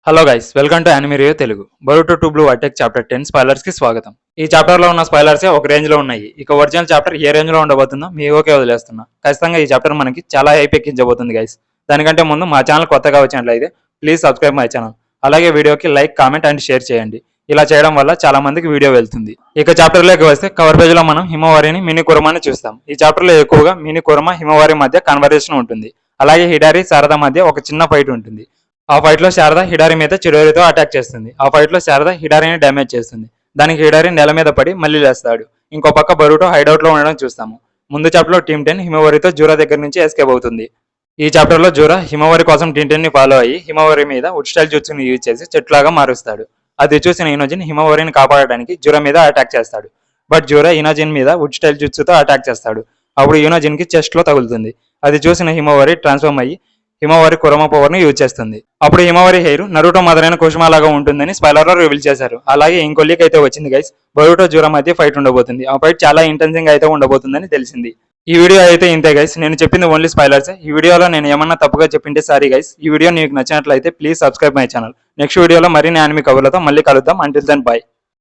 Hello guys, welcome to anime review Telugu. Boruto 2 blue attack chapter 10 spoilers కి స్వాగతం. ఈ chapter లో ఉన్న స్పాయిలర్స్ ఒక రేంజ్ లో ఉన్నాయి. ఇక ఒరిజినల్ చాప్టర్ ఏ రేంజ్ లో ఉండబోతుందో మీ ఓకే వదిలేస్తున్నా. ఖచ్చితంగా ఈ చాప్టర్ మనకి చాలా హైప్ ఎక్కించబోతుంది గైస్. దానికంటే ముందు మా ఛానల్ కొత్తగా వచ్చినట్లయితే ప్లీజ్ సబ్స్క్రైబ్ మై ఛానల్. అలాగే వీడియోకి లైక్, కామెంట్ అండ్ షేర్ చేయండి. ఇలా చేయడం వల్ల చాలా మందికి వీడియో వెళ్తుంది. ఇక చాప్టర్ లోకి వస్తే కవర్ పేజ్ లో మనం హిమవారిని, మినీ కురమాని చూస్తాం. ఈ చాప్టర్ లో ఎక్కువగా మినీ కురమ, హిమవారి మధ్య కన్వర్సేషన్ ఉంటుంది. అలాగే హిడారి, శారద మధ్య ఒక చిన్న ఫైట్ ఉంటుంది. ఆ ఫైట్ లో శారద హిడారి మీద చిరోరితో అటాక్ చేస్తుంది. ఆ ఫైట్ లో శారద హిడారిని డ్యామేజ్ చేస్తుంది. దానికి హిడారి నేల మీద పడి మళ్ళీ లేస్తాడు. ఇంకో పక్క బరుటో హైడౌట్ లో ఉండడం చూస్తాము. ముందు చాప్టర్ లో టీమ్ 10 హిమవారితో జూరా దగ్గర నుంచి ఎస్కేప్ అవుతుంది. ఈ చాప్టర్ లో జూరా హిమవారి కోసం టీమ్ 10 ని ఫాలో అయ్యి హిమవారి మీద వుడ్ స్టైల్ జుట్సుని యూజ్ చేసి చెట్లాగా మారుస్తాడు. అది చూసిన ఇనోజిన్ హిమవారిని కాపాడడానికి జూరా మీద అటాక్ చేస్తాడు. బట్ జూరా ఇనోజిన్ మీద వుడ్ స్టైల్ జుట్సుతో అటాక్ చేస్తాడు. అప్పుడు ఇనోజిన్ కి చెస్ట్ లో తగులుతుంది. అది చూసిన హిమవారి ట్రాన్స్ఫార్మ్ అయ్యి హిమవారి కురమ పవర్ ని యూజ్ చేస్తుంది. అప్పుడు హిమవారి హెయిర్ నరుటో మొదలైన కుసుమ లాగా ఉంటుందని స్పాయిలర్ లో రివీల్ చేశారు. అలాగే ఇంకో లీక్ అయితే వచ్చింది గైస్, బరుటో జూరా మధ్య ఫైట్ ఉండబోతుంది. ఆ ఫైట్ చాలా ఇంటెన్సింగ్ అయితే ఉండబోతుందని తెలిసింది. ఈ వీడియో అయితే ఇంతే గైస్, నేను చెప్పింది ఓన్లీ స్పాయిలర్స్. ఈ వీడియోలో నేను ఏమన్నా తప్పుగా చెప్పింటే సారీ గైస్. ఈ వీడియో మీకు నచ్చినట్లయితే please subscribe my channel. Next వీడియోలో మరిన్ని యానిమే కబుర్లతో మళ్ళీ కలుద్దాం. Until then by.